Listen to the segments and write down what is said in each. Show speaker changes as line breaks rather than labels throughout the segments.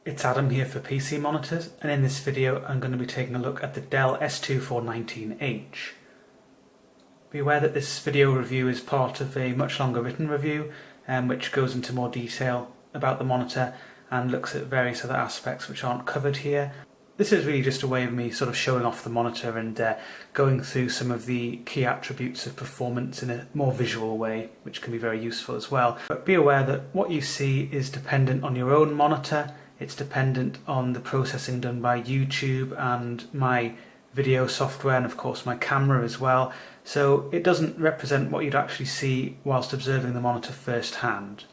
It's Adam here for PC Monitors, and in this video I'm going to be taking a look at the Dell S2419H. Be aware that this video review is part of a much longer written review which goes into more detail about the monitor and looks at various other aspects which aren't covered here. This is really just a way of me sort of showing off the monitor and going through some of the key attributes of performance in a more visual way, which can be very useful as well. But be aware that what you see is dependent on your own monitor. It's dependent on the processing done by YouTube and my video software, and of course my camera as well. So it doesn't represent what you'd actually see whilst observing the monitor firsthand.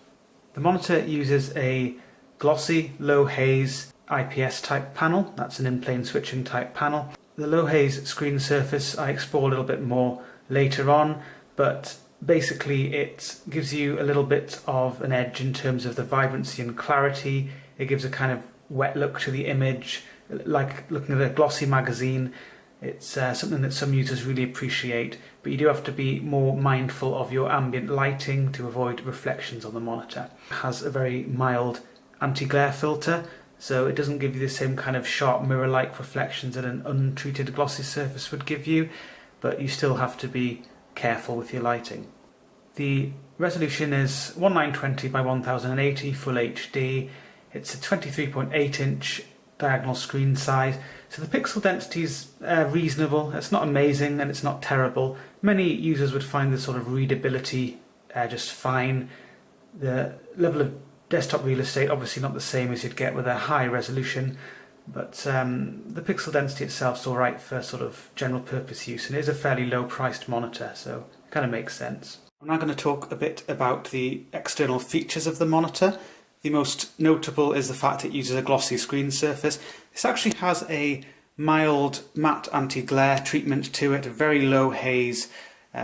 The monitor uses a glossy, low haze IPS type panel. That's an in-plane switching type panel. The low haze screen surface I explore a little bit more later on, but basically it gives you a little bit of an edge in terms of the vibrancy and clarity. It gives a kind of wet look to the image, like looking at a glossy magazine. It's something that some users really appreciate, but you do have to be more mindful of your ambient lighting to avoid reflections on the monitor. It has a very mild anti-glare filter, so it doesn't give you the same kind of sharp mirror-like reflections that an untreated glossy surface would give you, but you still have to be careful with your lighting. The resolution is 1920 by 1080 Full HD. It's a 23.8 inch diagonal screen size, so the pixel density is reasonable. It's not amazing and it's not terrible. Many users would find the sort of readability just fine. The level of desktop real estate obviously not the same as you'd get with a high resolution, but the pixel density itself is alright for sort of general purpose use, and it is a fairly low priced monitor, so it kind of makes sense. I'm now going to talk a bit about the external features of the monitor. The most notable is the fact it uses a glossy screen surface. This actually has a mild matte anti-glare treatment to it, a very low haze,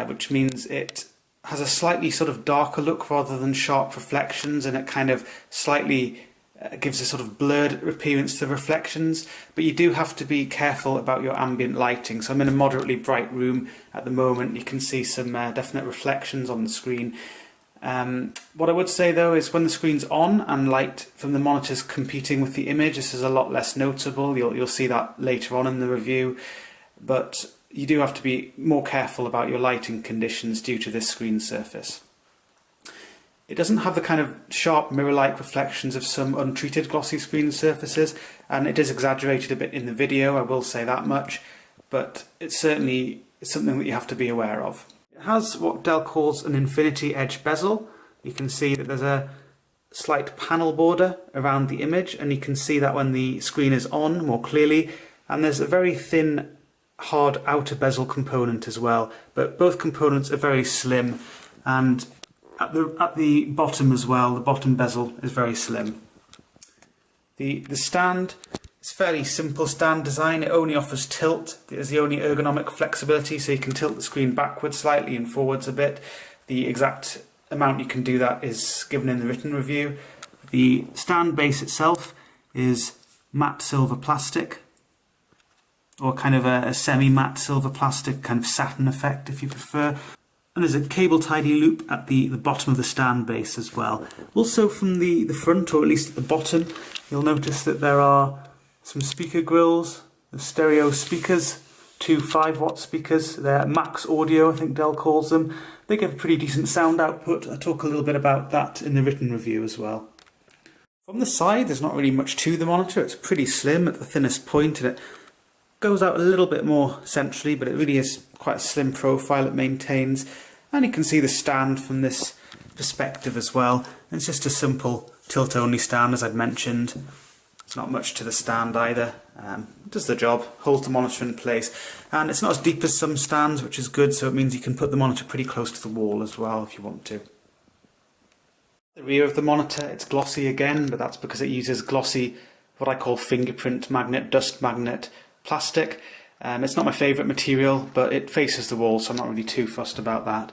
which means it has a slightly sort of darker look rather than sharp reflections, and it kind of slightly gives a sort of blurred appearance to the reflections. But you do have to be careful about your ambient lighting. So I'm in a moderately bright room at the moment. You can see some definite reflections on the screen. What I would say though is when the screen's on and light from the monitor's competing with the image, this is a lot less noticeable. You'll see that later on in the review, but you do have to be more careful about your lighting conditions due to this screen surface. It doesn't have the kind of sharp mirror-like reflections of some untreated glossy screen surfaces, and it is exaggerated a bit in the video, I will say that much, but it's certainly something that you have to be aware of. It has what Dell calls an infinity edge bezel. You can see that there's a slight panel border around the image, and you can see that when the screen is on more clearly, and there's a very thin hard outer bezel component as well, but both components are very slim, and at the bottom as well, the bottom bezel is very slim. The stand is fairly simple stand design. It only offers tilt. There's the only ergonomic flexibility, so you can tilt the screen backwards slightly and forwards a bit. The exact amount you can do that is given in the written review. The stand base itself is matte silver plastic, or kind of a semi-matte silver plastic, kind of satin effect if you prefer. And there's a cable tidy loop at the bottom of the stand base as well. Also from the front, or at least at the bottom, you'll notice that there are some speaker grills, the stereo speakers, two 5-watt speakers. They're max audio, I think Dell calls them. They give a pretty decent sound output. I talk a little bit about that in the written review as well. From the side, there's not really much to the monitor. It's pretty slim at the thinnest point, and it goes out a little bit more centrally, but it really is quite a slim profile it maintains. And you can see the stand from this perspective as well. And it's just a simple tilt-only stand, as I'd mentioned. It's not much to the stand either. It does the job, holds the monitor in place. And it's not as deep as some stands, which is good, so it means you can put the monitor pretty close to the wall as well if you want to. The rear of the monitor, it's glossy again, but that's because it uses glossy, what I call fingerprint magnet, dust magnet plastic. It's not my favourite material, but it faces the wall, so I'm not really too fussed about that.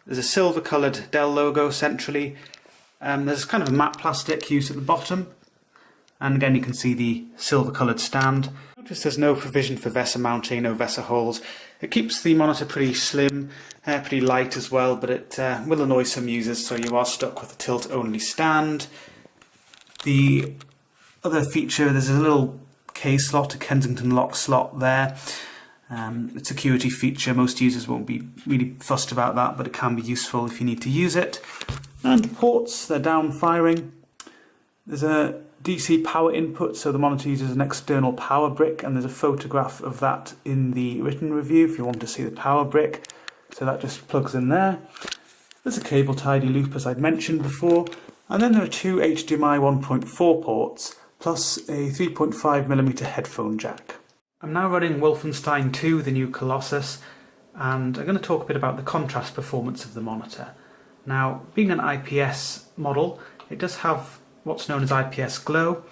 There's a silver coloured Dell logo centrally. There's kind of a matte plastic used at the bottom, and again you can see the silver coloured stand. Notice there's no provision for VESA mounting, no VESA holes. It keeps the monitor pretty slim, pretty light as well, but it will annoy some users, so you are stuck with a tilt only stand. The other feature, there's a little K slot, a Kensington lock slot there. A security feature. Most users won't be really fussed about that, but it can be useful if you need to use it. And the ports, they're down firing. There's a DC power input, so the monitor uses an external power brick, and there's a photograph of that in the written review if you want to see the power brick. So that just plugs in there. There's a cable tidy loop, as I'd mentioned before, and then there are two HDMI 1.4 ports, plus a 3.5mm headphone jack. I'm now running Wolfenstein 2, the new Colossus, and I'm going to talk a bit about the contrast performance of the monitor. Now, being an IPS model, it does have what's known as IPS glow,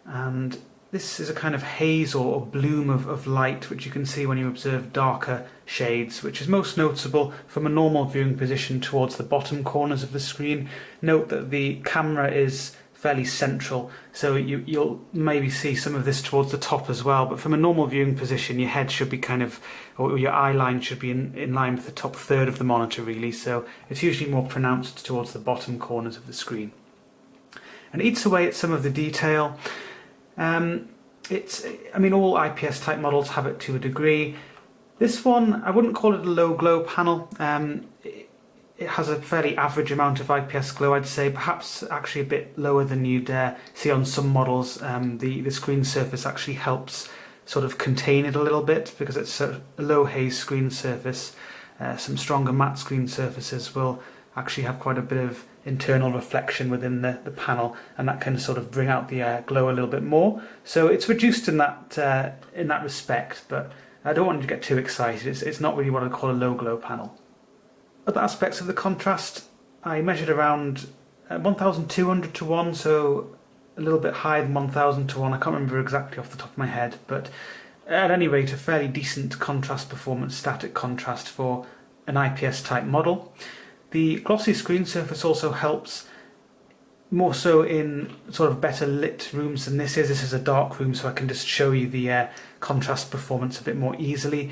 and this is a kind of haze or bloom of light which you can see when you observe darker shades, which is most noticeable from a normal viewing position towards the bottom corners of the screen. Note that the camera is fairly central, so you'll maybe see some of this towards the top as well, but from a normal viewing position your head should be or your eye line should be in line with the top third of the monitor really, so it's usually more pronounced towards the bottom corners of the screen. And it eats away at some of the detail. All IPS type models have it to a degree. This one, I wouldn't call it a low glow panel. It has a fairly average amount of IPS glow, I'd say, perhaps actually a bit lower than you'd see on some models. The screen surface actually helps sort of contain it a little bit because it's a low haze screen surface. Some stronger matte screen surfaces will actually have quite a bit of internal reflection within the panel, and that can sort of bring out the glow a little bit more. So it's reduced in that respect, but I don't want you to get too excited. It's not really what I'd call a low glow panel. Other aspects of the contrast, I measured around 1200 to 1, so a little bit higher than 1000 to 1. I can't remember exactly off the top of my head, but at any rate a fairly decent contrast performance, static contrast for an IPS type model. The glossy screen surface also helps, more so in sort of better lit rooms than this is. This is a dark room, so I can just show you the contrast performance a bit more easily,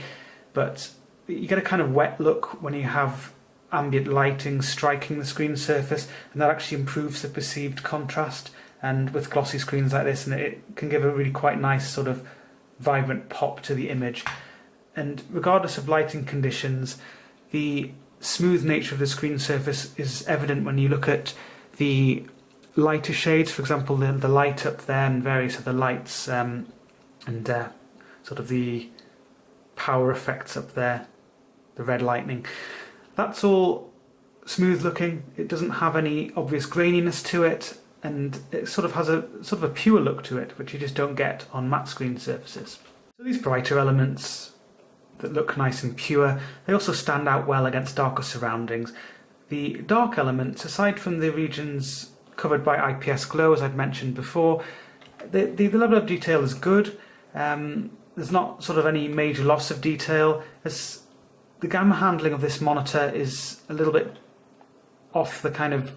but you get a kind of wet look when you have ambient lighting striking the screen surface, and that actually improves the perceived contrast. And with glossy screens like this, and it can give a really quite nice sort of vibrant pop to the image. And regardless of lighting conditions, the smooth nature of the screen surface is evident when you look at the lighter shades, for example the light up there and various other lights, and sort of the power effects up there, the red lightning. That's all smooth looking. It doesn't have any obvious graininess to it, and it sort of has a pure look to it, which you just don't get on matte screen surfaces. So these brighter elements that look nice and pure, they also stand out well against darker surroundings. The dark elements, aside from the regions covered by IPS glow, as I'd mentioned before, the level of detail is good. There's not sort of any major loss of detail. As the gamma handling of this monitor is a little bit off the kind of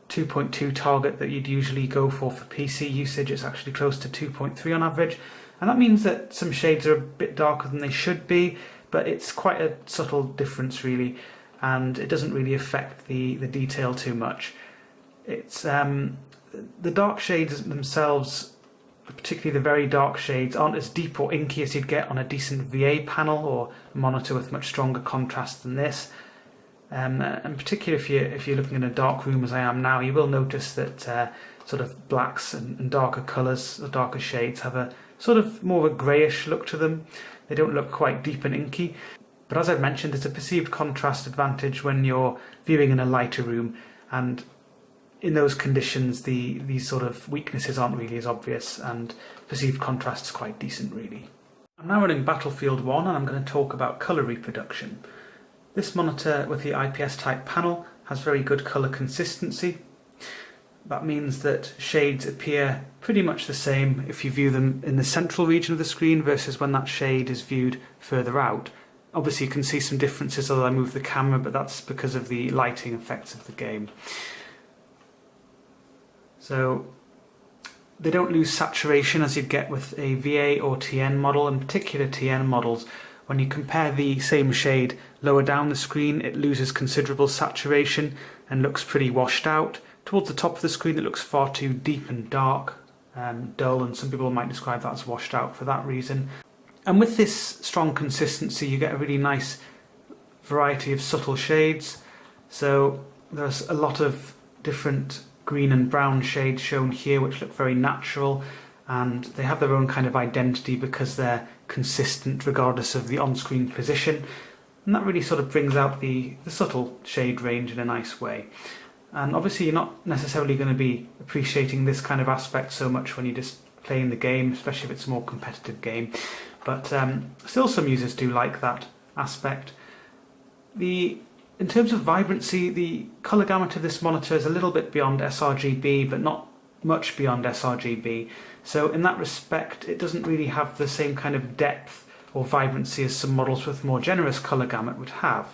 2.2 target that you'd usually go for PC usage. It's actually close to 2.3 on average, and that means that some shades are a bit darker than they should be, but it's quite a subtle difference really, and it doesn't really affect the detail too much. It's the dark shades themselves, particularly the very dark shades, aren't as deep or inky as you'd get on a decent VA panel or a monitor with much stronger contrast than this. And particularly if you're looking in a dark room as I am now, you will notice that sort of blacks and darker colours, or darker shades, have a sort of more of a greyish look to them. They don't look quite deep and inky. But as I've mentioned, there's a perceived contrast advantage when you're viewing in a lighter room, and in those conditions these sort of weaknesses aren't really as obvious, and perceived contrast is quite decent really. I'm now running Battlefield 1, and I'm going to talk about colour reproduction. This monitor with the IPS type panel has very good colour consistency. That means that shades appear pretty much the same if you view them in the central region of the screen versus when that shade is viewed further out. Obviously you can see some differences as I move the camera, but that's because of the lighting effects of the game. So they don't lose saturation as you'd get with a VA or TN model. In particular TN models, when you compare the same shade lower down the screen, it loses considerable saturation and looks pretty washed out. Towards the top of the screen it looks far too deep and dark, dull, and some people might describe that as washed out for that reason. And with this strong consistency, you get a really nice variety of subtle shades. So there's a lot of different green and brown shades shown here which look very natural, and they have their own kind of identity because they're consistent regardless of the on-screen position, and that really sort of brings out the subtle shade range in a nice way. And obviously you're not necessarily going to be appreciating this kind of aspect so much when you're just playing the game, especially if it's a more competitive game, but still some users do like that aspect. In terms of vibrancy, the colour gamut of this monitor is a little bit beyond sRGB, but not much beyond sRGB. So in that respect, it doesn't really have the same kind of depth or vibrancy as some models with more generous colour gamut would have.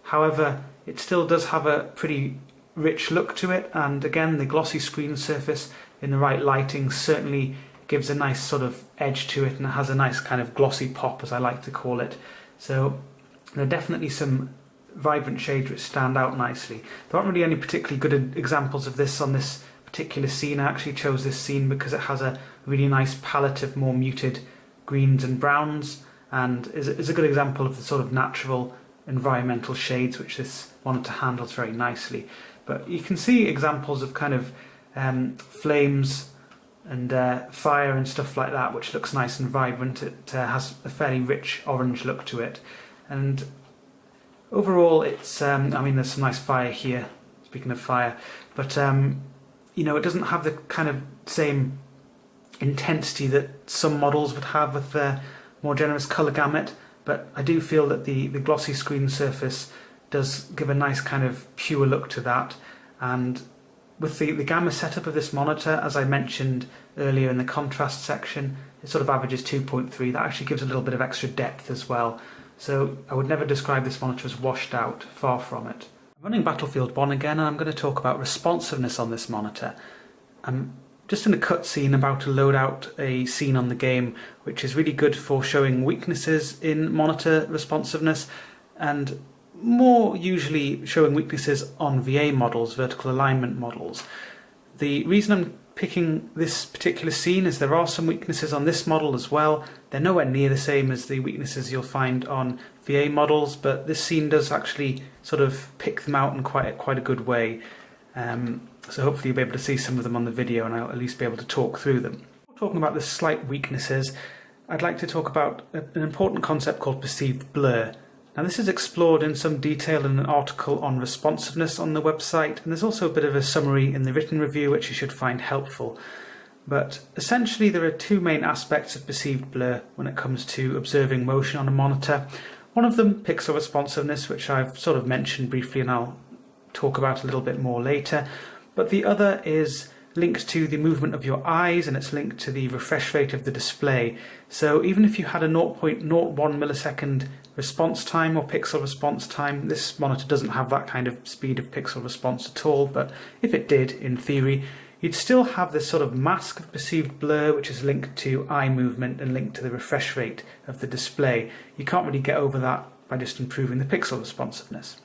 However, it still does have a pretty rich look to it, and again, the glossy screen surface in the right lighting certainly gives a nice sort of edge to it, and it has a nice kind of glossy pop, as I like to call it. So there are definitely some vibrant shades which stand out nicely. There aren't really any particularly good examples of this on this particular scene. I actually chose this scene because it has a really nice palette of more muted greens and browns, and is a good example of the sort of natural environmental shades which this monitor handles very nicely. But you can see examples of kind of flames and fire and stuff like that, which looks nice and vibrant. It has a fairly rich orange look to it, and overall it's I mean, there's some nice fire here, speaking of fire, but you know, it doesn't have the kind of same intensity that some models would have with their more generous colour gamut, but I do feel that the glossy screen surface does give a nice kind of pure look to that. And with the gamma setup of this monitor, as I mentioned earlier in the contrast section, it sort of averages 2.3. That actually gives a little bit of extra depth as well. So I would never describe this monitor as washed out, far from it. I'm running Battlefield 1 again, and I'm going to talk about responsiveness on this monitor. I'm just in a cutscene about to load out a scene on the game which is really good for showing weaknesses in monitor responsiveness, and more usually showing weaknesses on VA models, vertical alignment models. The reason I'm picking this particular scene is there are some weaknesses on this model as well. They're nowhere near the same as the weaknesses you'll find on VA models, but this scene does actually sort of pick them out in quite a good way. So hopefully you'll be able to see some of them on the video, and I'll at least be able to talk through them. Talking about the slight weaknesses, I'd like to talk about an important concept called perceived blur. Now, this is explored in some detail in an article on responsiveness on the website, and there's also a bit of a summary in the written review which you should find helpful. But essentially there are two main aspects of perceived blur when it comes to observing motion on a monitor. One of them, pixel responsiveness, which I've sort of mentioned briefly and I'll talk about a little bit more later. But the other is linked to the movement of your eyes, and it's linked to the refresh rate of the display. So even if you had a 0.01 millisecond response time or pixel response time, this monitor doesn't have that kind of speed of pixel response at all, but if it did, in theory, you'd still have this sort of mask of perceived blur which is linked to eye movement and linked to the refresh rate of the display. You can't really get over that by just improving the pixel responsiveness.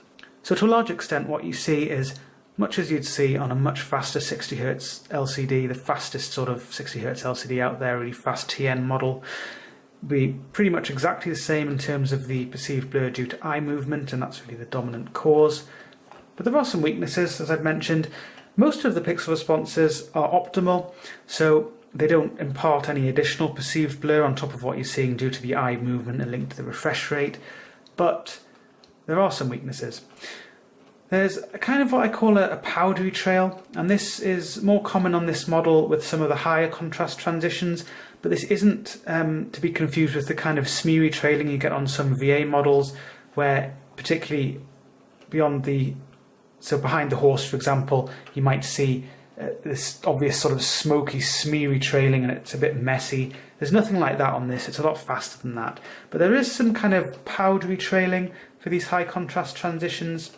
So to a large extent what you see is much as you'd see on a much faster 60Hz LCD, the fastest sort of 60Hz LCD out there, really fast TN model, be pretty much exactly the same in terms of the perceived blur due to eye movement, and that's really the dominant cause. But there are some weaknesses, as I've mentioned. Most of the pixel responses are optimal, so they don't impart any additional perceived blur on top of what you're seeing due to the eye movement and linked to the refresh rate, but there are some weaknesses. There's a kind of what I call a powdery trail, and this is more common on this model with some of the higher contrast transitions, but this isn't to be confused with the kind of smeary trailing you get on some VA models, where particularly behind the horse, for example, you might see this obvious sort of smoky, smeary trailing, and it's a bit messy. There's nothing like that on this, it's a lot faster than that. But there is some kind of powdery trailing for these high contrast transitions,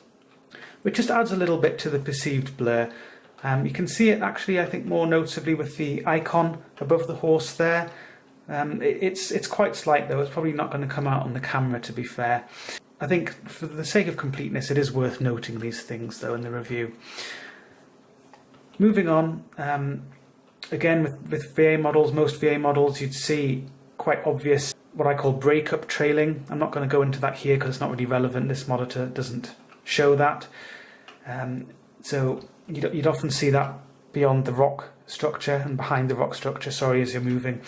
which just adds a little bit to the perceived blur. You can see it actually, I think, more noticeably with the icon above the horse there. It's quite slight though, it's probably not going to come out on the camera, to be fair. I think for the sake of completeness it is worth noting these things though in the review. Moving on, Again, with VA models, most VA models, you'd see quite obvious what I call breakup trailing. I'm not going to go into that here because it's not really relevant. This monitor doesn't show that. So you'd often see that beyond the rock structure and behind the rock structure, sorry, as you're moving.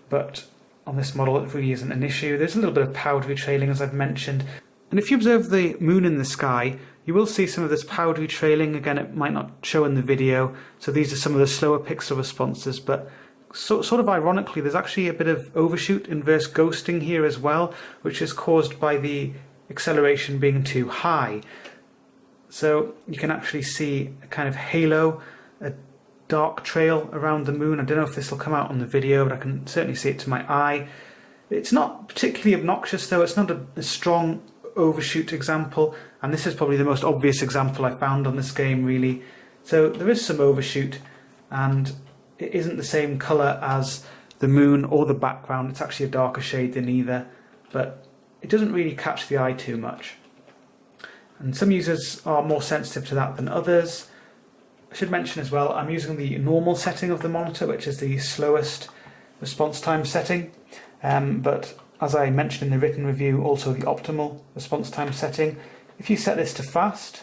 But on this model, it really isn't an issue. There's a little bit of powdery trailing, as I've mentioned. And if you observe the moon in the sky, you will see some of this powdery trailing. Again, it might not show in the video. So these are some of the slower pixel responses, but sort of ironically, there's actually a bit of overshoot, inverse ghosting here as well, which is caused by the acceleration being too high. So you can actually see a kind of halo, a dark trail around the moon. I don't know if this will come out on the video, but I can certainly see it to my eye. It's not particularly obnoxious though. It's not a strong overshoot example, and this is probably the most obvious example I found on this game really. So there is some overshoot, and it isn't the same colour as the moon or the background. It's actually a darker shade than either, but it doesn't really catch the eye too much. And some users are more sensitive to that than others. I should mention as well, I'm using the normal setting of the monitor, which is the slowest response time setting, but as I mentioned in the written review, also the optimal response time setting. If you set this to fast,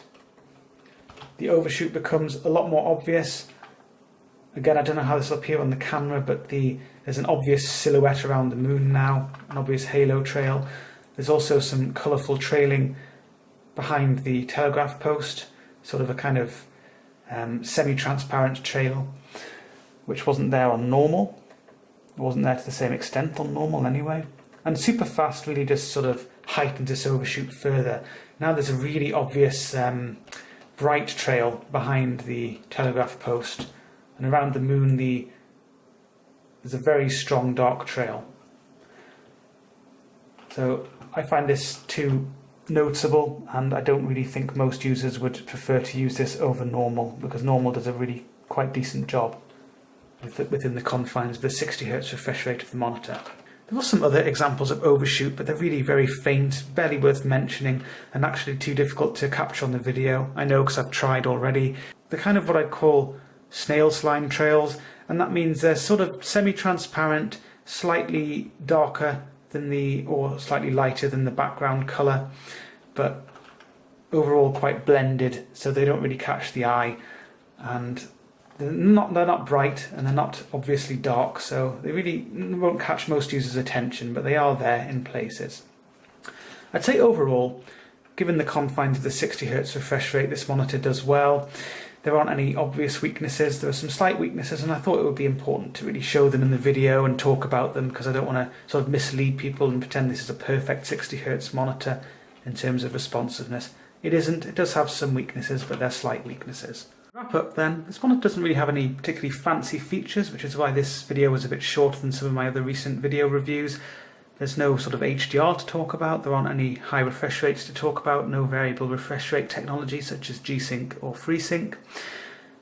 the overshoot becomes a lot more obvious. Again, I don't know how this will appear on the camera, but there's an obvious silhouette around the moon now, an obvious halo trail. There's also some colourful trailing behind the telegraph post, sort of a kind of semi-transparent trail, which wasn't there on normal. It wasn't there to the same extent on normal anyway. And super fast really just sort of heightened this overshoot further. Now there's a really obvious bright trail behind the telegraph post, and around the moon there's a very strong dark trail. So I find this too noticeable, and I don't really think most users would prefer to use this over normal, because normal does a really quite decent job within the confines of the 60 Hz refresh rate of the monitor. There were some other examples of overshoot, but they're really very faint, barely worth mentioning, and actually too difficult to capture on the video. I know because I've tried already. They're kind of what I'd call snail slime trails, and that means they're sort of semi-transparent, slightly darker than or slightly lighter than the background colour, but overall quite blended, so they don't really catch the eye, and they're not bright, and they're not obviously dark, so they really won't catch most users' attention, but they are there in places. I'd say overall, given the confines of the 60 Hz refresh rate, this monitor does well. There aren't any obvious weaknesses. There are some slight weaknesses, and I thought it would be important to really show them in the video and talk about them, because I don't want to sort of mislead people and pretend this is a perfect 60 Hz monitor in terms of responsiveness. It isn't. It does have some weaknesses, but they're slight weaknesses. To wrap up then, this monitor doesn't really have any particularly fancy features, which is why this video was a bit shorter than some of my other recent video reviews. There's no sort of HDR to talk about, there aren't any high refresh rates to talk about, no variable refresh rate technology such as G-Sync or FreeSync,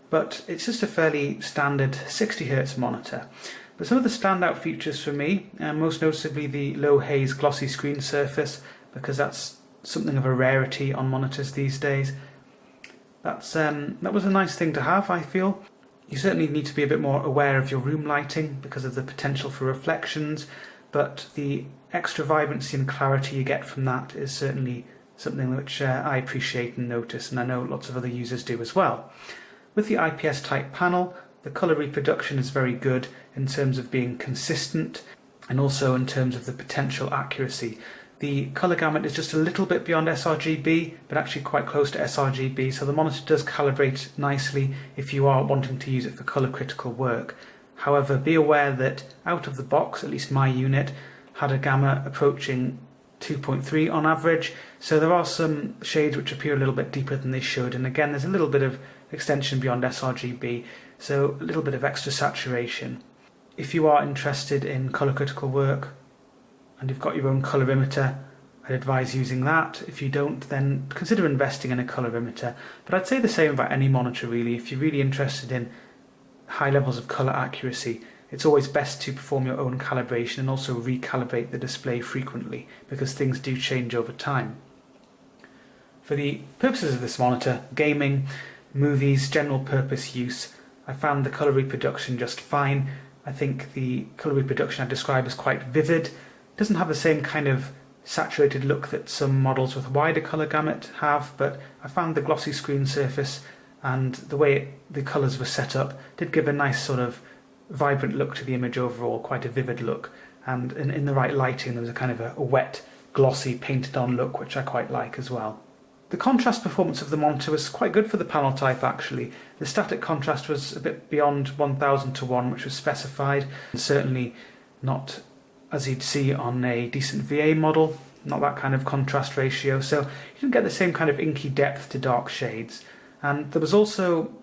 but it's just a fairly standard 60 Hz monitor. But some of the standout features for me, most notably the low haze glossy screen surface, because that's something of a rarity on monitors these days. That was a nice thing to have, I feel. You certainly need to be a bit more aware of your room lighting because of the potential for reflections, but the extra vibrancy and clarity you get from that is certainly something which I appreciate and notice, and I know lots of other users do as well. With the IPS type panel, the colour reproduction is very good in terms of being consistent and also in terms of the potential accuracy. The colour gamut is just a little bit beyond sRGB, but actually quite close to sRGB, so the monitor does calibrate nicely if you are wanting to use it for colour critical work. However, be aware that out of the box, at least my unit, had a gamma approaching 2.3 on average, so there are some shades which appear a little bit deeper than they should, and again there's a little bit of extension beyond sRGB, so a little bit of extra saturation. If you are interested in colour critical work and you've got your own colorimeter, I'd advise using that. If you don't, then consider investing in a colorimeter. But I'd say the same about any monitor really. If you're really interested in high levels of colour accuracy, it's always best to perform your own calibration and also recalibrate the display frequently, because things do change over time. For the purposes of this monitor, gaming, movies, general purpose use, I found the colour reproduction just fine. I think the colour reproduction I describe as quite vivid. It doesn't have the same kind of saturated look that some models with wider colour gamut have, but I found the glossy screen surface and the way the colours were set up did give a nice sort of vibrant look to the image overall, quite a vivid look, and in the right lighting there was a kind of a wet, glossy, painted on look which I quite like as well. The contrast performance of the monitor was quite good for the panel type actually. The static contrast was a bit beyond 1000 to 1 which was specified, and certainly not as you'd see on a decent VA model, not that kind of contrast ratio, so you didn't get the same kind of inky depth to dark shades. And there was also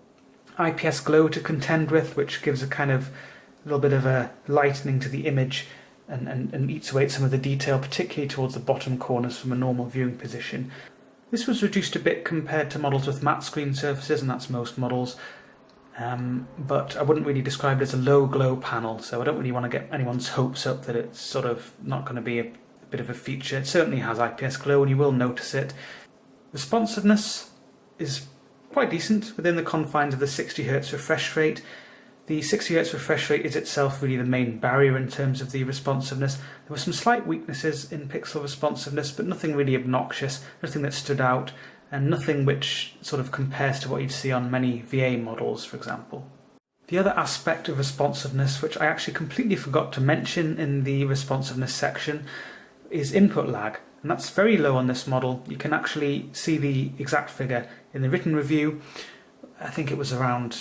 IPS glow to contend with, which gives a kind of little bit of a lightening to the image and eats away at some of the detail, particularly towards the bottom corners from a normal viewing position. This was reduced a bit compared to models with matte screen surfaces, and that's most models. But I wouldn't really describe it as a low glow panel, so I don't really want to get anyone's hopes up that it's sort of not going to be a bit of a feature. It certainly has IPS glow and you will notice it. Responsiveness is quite decent within the confines of the 60Hz refresh rate. The 60Hz refresh rate is itself really the main barrier in terms of the responsiveness. There were some slight weaknesses in pixel responsiveness, but nothing really obnoxious, nothing that stood out, and nothing which sort of compares to what you'd see on many VA models, for example. The other aspect of responsiveness, which I actually completely forgot to mention in the responsiveness section, is input lag, and that's very low on this model. You can actually see the exact figure in the written review. I think it was under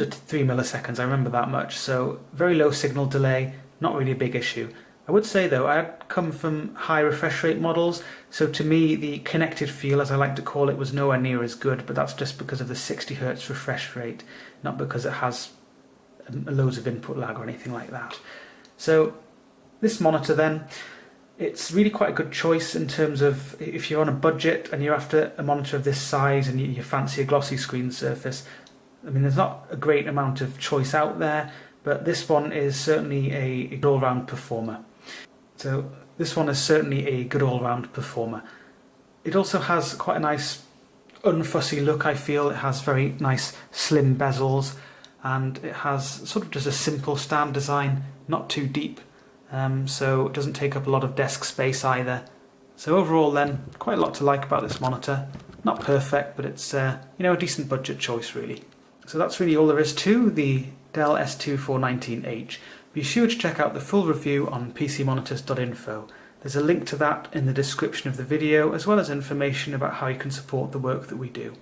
3 milliseconds, I remember that much, so very low signal delay, not really a big issue. I would say though, I had come from high refresh rate models, so to me the connected feel, as I like to call it, was nowhere near as good, but that's just because of the 60Hz refresh rate, not because it has loads of input lag or anything like that. So this monitor then, it's really quite a good choice in terms of if you're on a budget and you're after a monitor of this size and you fancy a glossy screen surface. I mean, there's not a great amount of choice out there, but this one is certainly a good all-round performer. So this one is certainly a good all-round performer. It also has quite a nice unfussy look, I feel. It has very nice slim bezels, and it has sort of just a simple stand design, not too deep, so it doesn't take up a lot of desk space either. So overall then, quite a lot to like about this monitor. Not perfect, but it's a decent budget choice really. So that's really all there is to the Dell S2419H. Be sure to check out the full review on pcmonitors.info. There's a link to that in the description of the video, as well as information about how you can support the work that we do.